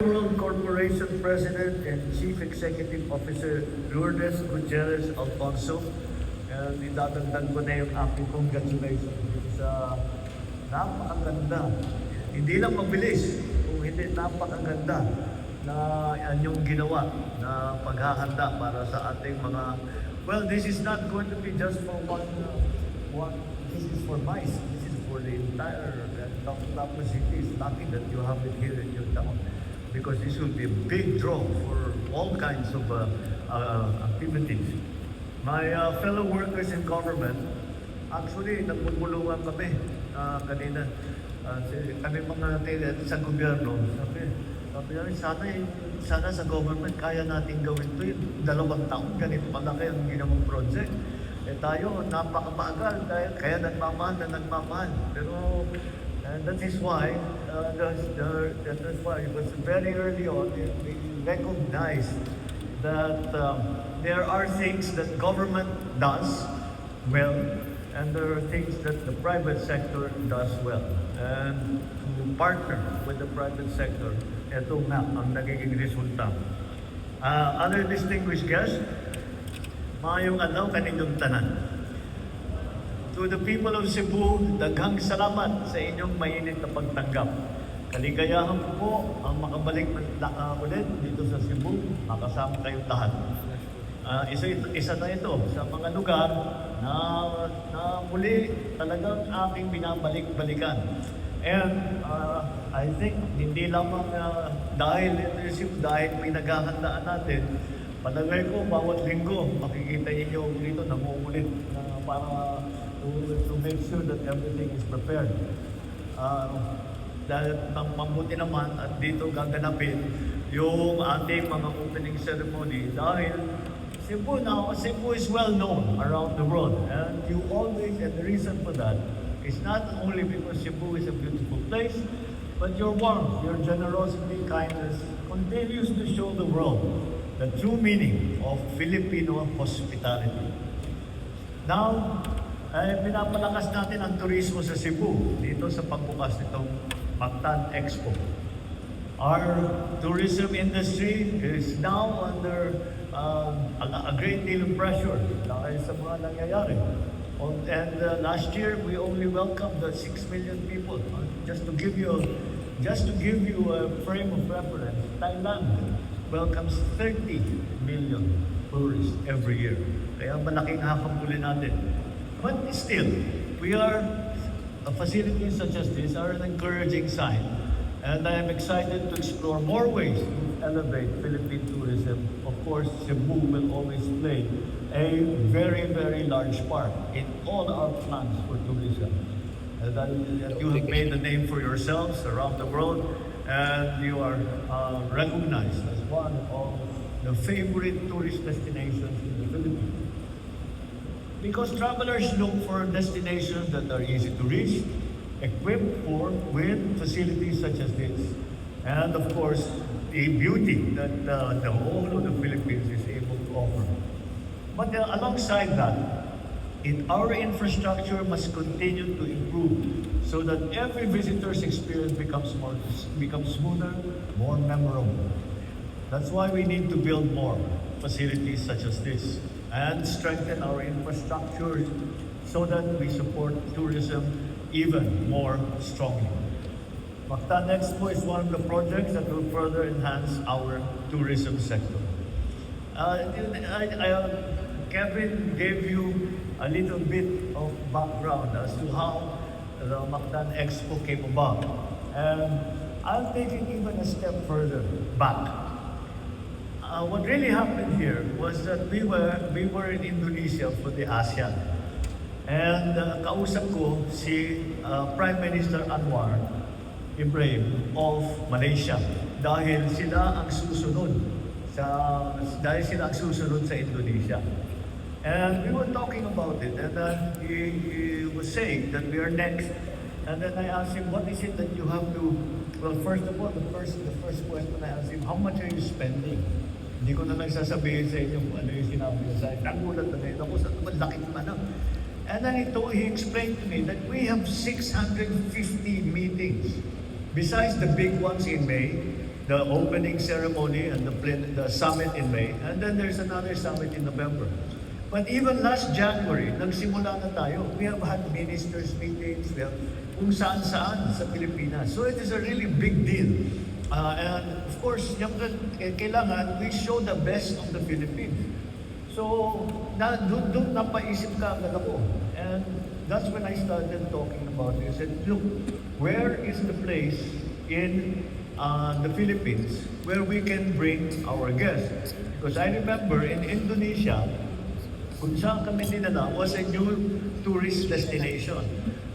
World Corporation President and Chief Executive Officer Lourdes Gutierrez Alfonso. And idadagdag ko na yung aking congratulations sa napakaganda. Hindi lang mabilis, kung hindi napakaganda na anyong ginawa na paghahanda para sa ating mga... Well, this is not going to be just for one this is for MICE. This is for the entire Tapos City. It's lucky that you have it here in your town, because this will be a big draw for all kinds of activities. My fellow workers in government, actually, nagpupulungan kami kanina. Kami mga sa gobyerno, sabi namin, sana sa government kaya natin gawin ito. Yung 2 taon, ganito malaki ang ginawang project. Tayo, napakabagal, kaya nagmamahal. Pero that is why, it was very early on, we recognized that there are things that government does well, and there are things that the private sector does well. And to partner with the private sector, ito nga ang nagiging resulta. Other distinguished guests, maayong adlaw kaninyong tanan. To the people of Cebu, daghang salamat sa inyong mainit na pagtanggap. Kaligayahan ko po ang makabalik ulit dito sa Cebu, makasama kayong lahat. Isa na ito sa mga lugar na muli talagang aking binabalik-balikan. And I think hindi lamang dahil pinaghahandaan natin, palagay ko bawat linggo makikita niyo dito namumulit para to make sure that everything is prepared. Dahil mabuti naman at dito gaganapin yung ating mga opening ceremony dahil Cebu is well known around the world, and the reason for that is not only because Cebu is a beautiful place, but your warmth, your generosity, kindness continues to show the world the true meaning of Filipino hospitality. Now, pinapalakas natin ang turismo sa Cebu dito sa pagbukas nitong Mactan Expo. Our tourism industry is now under a great deal of pressure dahil sa mga nangyayari. And last year, we only welcomed 6 million people. Just to give you a frame of reference, Thailand welcomes 30 million tourists every year. Kaya malaking hakamuli natin. But still, facilities such as this are an encouraging sign. And I am excited to explore more ways to elevate Philippine tourism. Of course, Cebu will always play a very, very large part in all our plans for tourism. That you have made a name for yourselves around the world, and you are recognized as one of the favorite tourist destinations in the Philippines. Because travelers look for destinations that are easy to reach, equipped with facilities such as this, and of course, the beauty that the whole of the Philippines is able to offer. But alongside that, our infrastructure must continue to improve so that every visitor's experience becomes smoother, more memorable. That's why we need to build more facilities such as this and strengthen our infrastructure so that we support tourism even more strongly. Mactan Expo is one of the projects that will further enhance our tourism sector. Kevin gave you a little bit of background as to how the Mactan Expo came about. And I'll take it even a step further back. What really happened here was that we were in Indonesia for the ASEAN. And kausap ko si Prime Minister Anwar Ibrahim of Malaysia dahil sila ang susunod sa Indonesia. And we were talking about it, and he was saying that we are next. And then I asked him, what is it that you have to... Well, first of all, the first question I asked him, how much are you spending? Hindi ko na nagsasabihin sa inyo kung ano yung sinabi niya sa akin. Nagulat na rin ako sa malaking ano. And then he explained to me that we have 650 meetings. Besides the big ones in May, the opening ceremony and the summit in May, and then there's another summit in November. But even last January, nagsimula na tayo. We have had ministers meetings, we have kung saan-saan sa Pilipinas. So it is a really big deal. And of course, kailangan we show the best of the Philippines. So, doon napaisip ka agad ako. And that's when I started talking about it. I said, look, where is the place in the Philippines where we can bring our guests? Because I remember in Indonesia, kung saan kami dinala was a new tourist destination.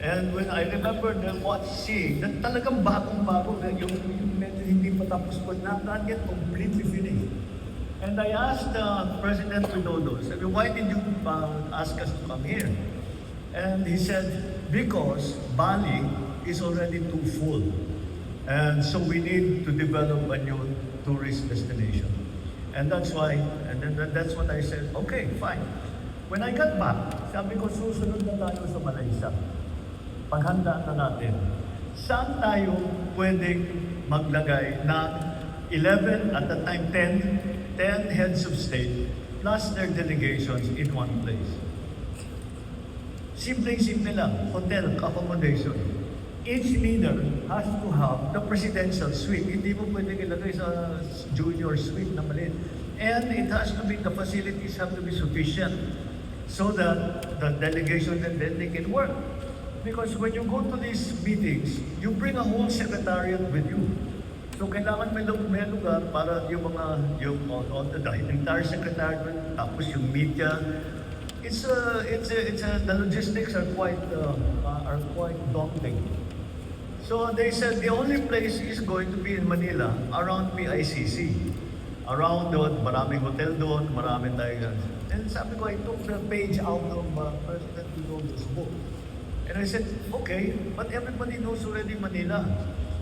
And when I remember them seeing na talagang bagong-bago na yung medyo hindi pa tapos po na, not yet completely finished. And I asked President Widodo, said, why did you ask us to come here? And he said, because Bali is already too full. And so we need to develop a new tourist destination. And that's why, and then that's what I said, okay, fine. When I got back, sabi ko, susunod na tayo sa Malaysia. Paghandaan na natin. Saan tayo pwedeng maglagay ng 11, at that time 10 heads of state plus their delegations in one place. Simple lang, hotel accommodation. Each leader has to have the presidential suite. Hindi mo pwedeng ilagay sa junior suite na maliit. And it has to be, the facilities have to be sufficient so that the delegation and then they can work. Because when you go to these meetings, you bring a whole secretariat with you. So kailangan may lugar para yung the entire secretariat, tapos yung media. The logistics are quite daunting. So they said the only place is going to be in Manila, around PICC. Around doon, maraming hotel doon, maraming tayo. And sabi ko, I took the page out of President Widodo's book. And I said, okay, but everybody knows already Manila.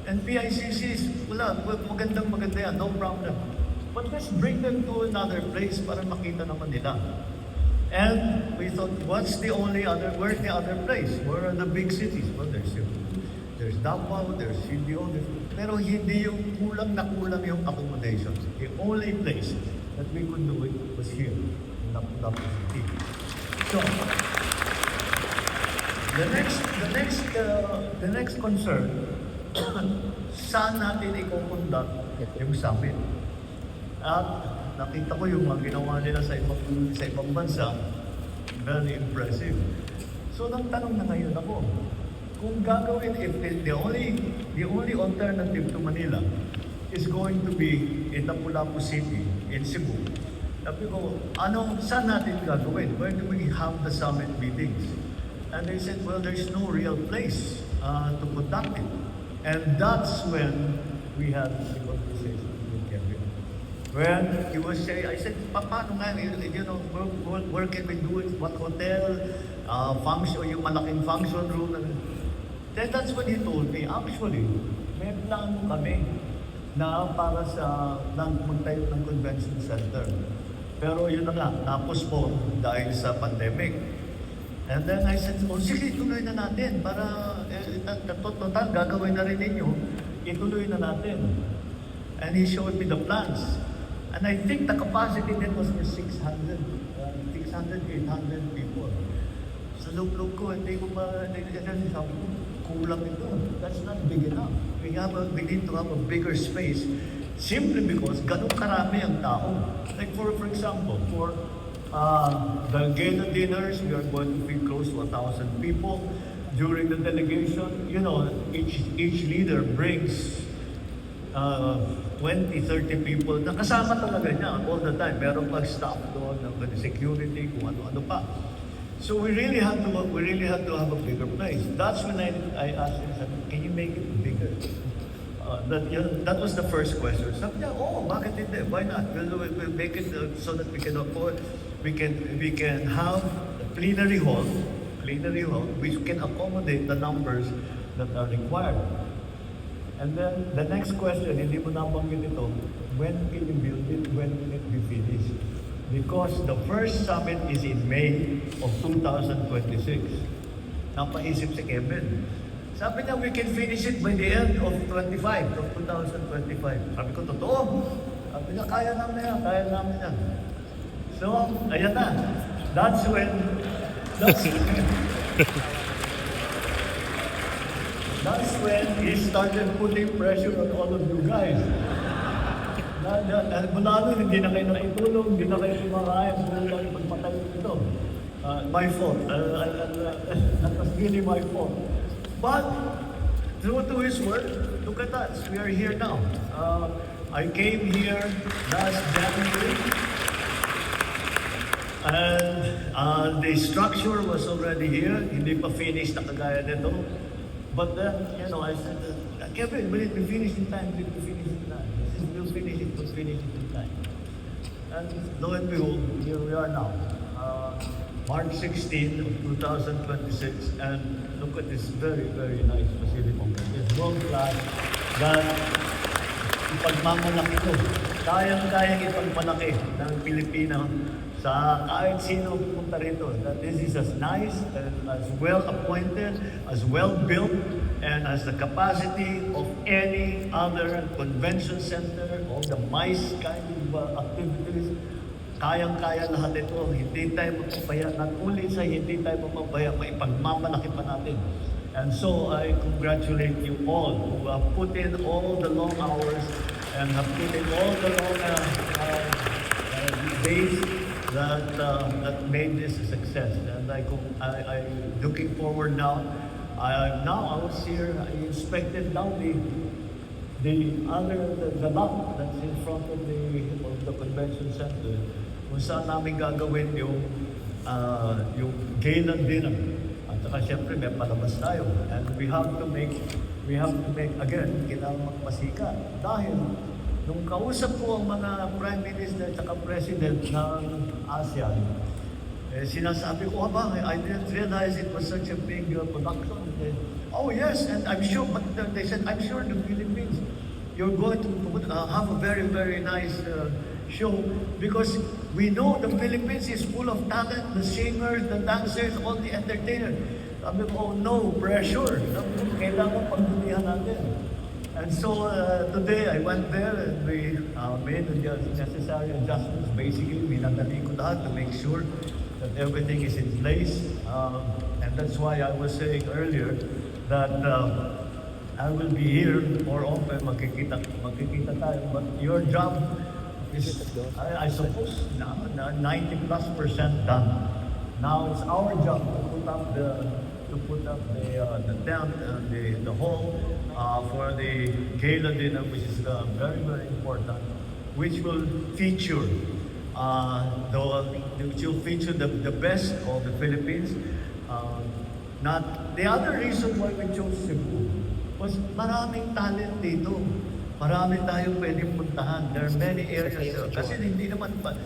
And PICC is, maganda yan, no problem. But let's bring them to another place para makita naman nila. And we thought, where's the other place? Where are the big cities? Well, there's Davao, there's CBO, pero hindi yung kulang yung accommodations. The only place that we could do it was here, in Lapu-Lapu City. So, the next concern, saan natin i-conduct yung summit? At nakita ko yung mga ginawa nila sa ibang bansa, very impressive. So nagtanong na ngayon ako, kung gagawin, if the only alternative to Manila is going to be in Lapu-Lapu City, in Cebu, sabi ko, saan natin gagawin? Where do we have the summit meetings? And they said, well, there's no real place to conduct it. And that's when we had the conversation with Kevin. When he was saying, I said, paano nga, where can we do it? What hotel? Function, yung malaking function room. Then that's when he told me, actually, may plano kami na para sa magtayo ng convention center. Pero yun na nga, na-postpone dahil sa pandemic. And then I said, sige, ituloy na natin para total gagawin na rin ninyo, ituloy na natin. And he showed me the plans. And I think the capacity then was for 600, 800 people. Sa loob-loob ko, hindi ko kulang ito. That's not big enough. We need to have a bigger space simply because ganun karami ang tao. Like for example, for the gala dinners, we are going to feed close to 1,000 people. During the delegation, each leader brings 20, 30 people na kasama talaga niya all the time. Meron pag staff doon, security, kung ano-ano pa. So we really had to have a bigger place. That's when I asked him, can you make it bigger? That was the first question. Sabi niya, bakit hindi? Why not? We'll make it so that we can afford, we can have a plenary hall which can accommodate the numbers that are required. And then the next question, hindi mo nabanggit ito, when can you build it? When will it be finished? Because the first summit is in May of 2026. Napaisip si Kevin. Sabi niya, we can finish it by the end of 2025. Sabi ko, totoo. Sabi niya, kaya namin yan. So, ayan na. That's when he started putting pressure on all of you guys. Mula nun, hindi na kayo naitulong, hindi na kayo kumakain, hindi na kayo pagpatayo nito. My fault. That was really my fault. But, true to his word, look at us. We are here now. I came here last January, and the structure was already here. Hindi pa finished na kagaya nito. But then, I said, Kevin, will it be finished in time? Will it be finished in time? We'll finish it in time. And lo and behold, here we are now. March 16 of 2026, and look at this very, very nice facility. It's world class that ipagmamalaki ito. Kayang-kayang ipagmalaki ng Pilipino sa kahit sino pumunta rito. That this is as nice, and as well appointed, as well built, and has the capacity of any other convention center, all the MICE kind of activities. Kayang-kaya lahat ito. Hindi tayo magpapaya. Not only sa hindi tayo magpapaya, maipagmamalaki pa natin. And so I congratulate you all who have put in all the long hours and have put in all the long days that made this a success. And I'm looking forward now. Now I was here, I inspected now the lot that's in front of the convention center, kung saan namin gagawin yung gala dinner. At saka syempre may palabas tayo. And we have to make again, kailangan magpasika. Dahil nung kausap ko ang mga prime minister at saka president ng ASEAN, sinasabi ko, I didn't realize it was such a big production. Oh yes, and I'm sure, but they said, I'm sure the Philippines, you're going to have a very, very nice show, because we know the Philippines is full of talent, the singers, the dancers, all the entertainers. Sabi ko, no pressure. Kailangan pagdumihan natin. And so today I went there and we made the necessary adjustments. Basically, minadali ko lahat to make sure that everything is in place. And that's why I was saying earlier that I will be here more often, makikita tayo. But your job is, I suppose, 90+% done. Now it's our job to put up the tent and the hall for the gala dinner, which is very, very important, which will feature the best of the Philippines. The other reason why we chose Cebu was maraming talent dito. Marami tayong pwedeng puntahan. There are many areas. Kasi hindi naman pag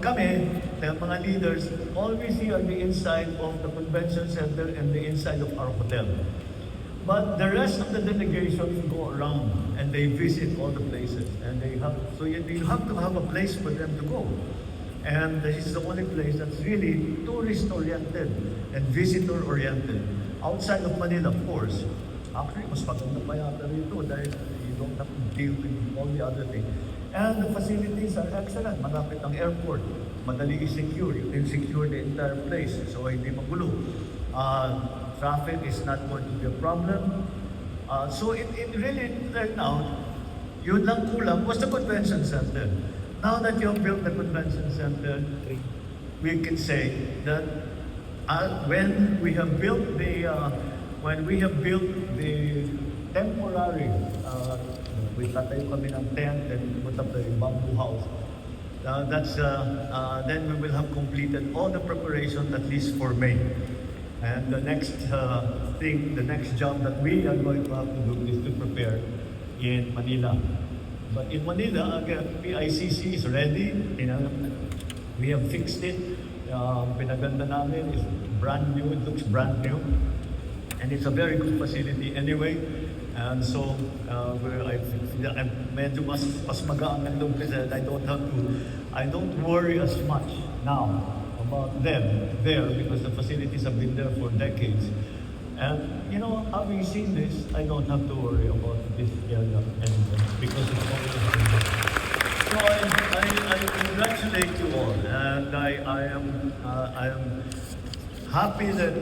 kami, the mga leaders, all we see are the inside of the convention center and the inside of our hotel. But the rest of the delegations go around and they visit all the places. And so you have to have a place for them to go. And this is the only place that's really tourist-oriented and visitor-oriented. Outside of Manila, of course. Actually, mas maganda pa yata rito dahil you don't have to deal with all the other things. And the facilities are excellent. Malapit ang airport. Madali i-secure. You can secure the entire place. So, hindi magulo. Traffic is not going to be a problem. So, it really turned out, yun lang kulang was the convention center. Now that you have built the convention center, we can say that when we have built the temporary, we tatayo kami ng tent and put up the bamboo house. Then we will have completed all the preparation at least for May. And the next the next job that we are going to have to do is to prepare in Manila. But in Manila, again, PICC is ready. We have fixed it. Pinaganda namin is brand new. It looks brand new. And it's a very good facility anyway. And so, I'm medyo mas magaan ng loob kasi I don't worry as much now about them there because the facilities have been there for decades. And you know, having seen this, I don't have to worry about this area anymore because it's always been there. So I congratulate you all, and I am happy that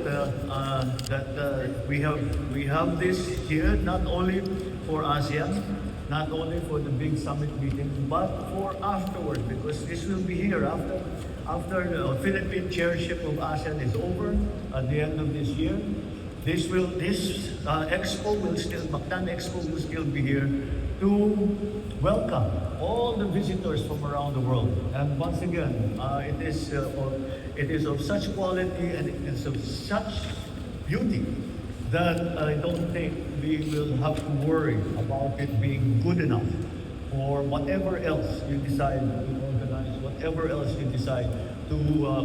we have this here not only for ASEAN, not only for the big summit meeting, but for afterward, because this will be here after the Philippine chairship of ASEAN is over at the end of this year. This expo will still, Mactan Expo will still be here to welcome all the visitors from around the world. And once again, it is of such quality and it is of such beauty that I don't think we will have to worry about it being good enough for whatever else you decide to organize, whatever else you decide to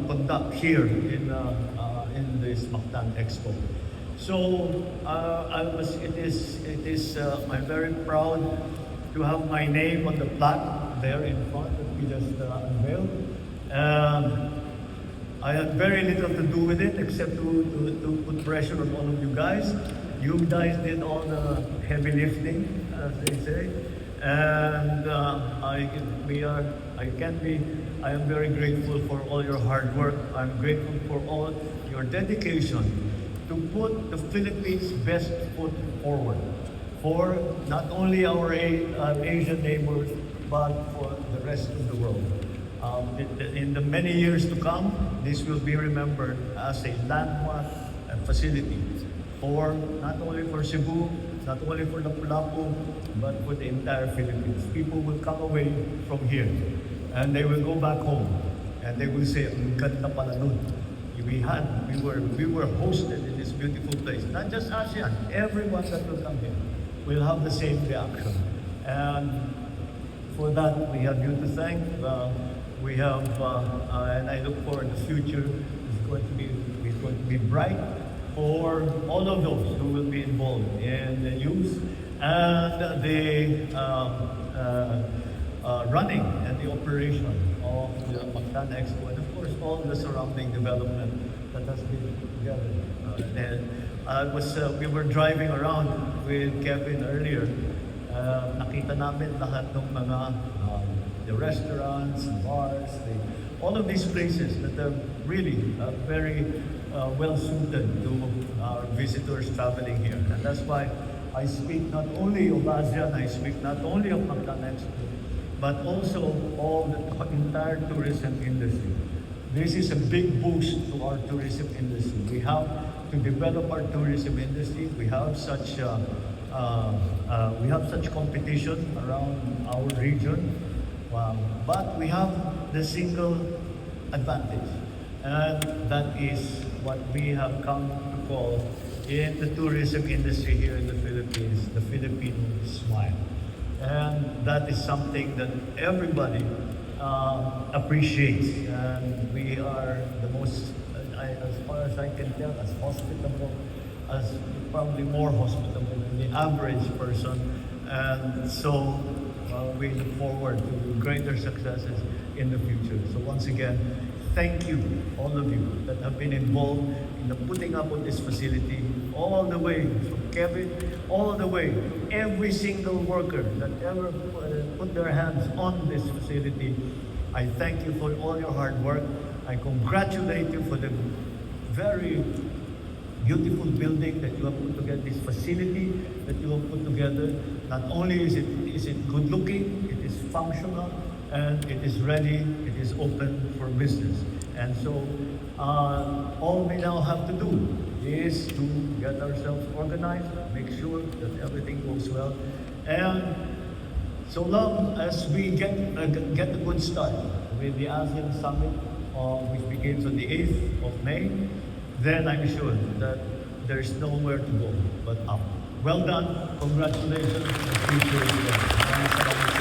conduct here in this Mactan Expo. So I'm very proud to have my name on the plaque there in front that we just unveiled. I had very little to do with it except to put pressure on all of you guys. You guys did all the heavy lifting, as they say. And I am very grateful for all your hard work. I'm grateful for all your dedication to put the Philippines' best foot forward for not only our Asian neighbors, but for the rest of the world. In the many years to come, this will be remembered as a landmark facility for not only for Cebu, not only for Lapu-Lapu, but for the entire Philippines. People will come away from here and they will go back home and they will say, "Ang ganda pala nun." We were hosted in this beautiful place. Not just ASEAN, everyone that will come here will have the same reaction. And for that, we have you to thank. And I look forward the future is going to be bright for all of those who will be involved in the use and the running and the operation of the Mactan Expo, and of course all the surrounding development that has been together. We were driving around with Kevin earlier. Nakita namin lahat ng mga the restaurants, bars, all of these places that are really very well suited to our visitors traveling here. And that's why I speak not only of ASEAN, I speak not only of Mactan Expo, but also of the entire tourism industry. This is a big boost to our tourism industry. We have to develop our tourism industry. We have such competition around our region, but we have the single advantage, and that is what we have come to call in the tourism industry here in the Philippines, the Filipino smile. And that is something that everybody appreciates. And we are the most, as far as I can tell, as hospitable, as probably more hospitable than the average person. And so we look forward to greater successes in the future. So once again, thank you, all of you that have been involved in the putting up of this facility, all the way from Kevin, all the way to every single worker that ever put their hands on this facility. I thank you for all your hard work. I congratulate you for the very beautiful building that you have put together, this facility that you have put together. Not only is it good looking, it is functional, and it is ready, it is open for business. And so all we now have to do is to get ourselves organized, make sure that everything goes well. And so long as we get a good start with the ASEAN Summit, which begins on the 8th of May, then I'm sure that there's nowhere to go but up. Well done, congratulations, the future is there.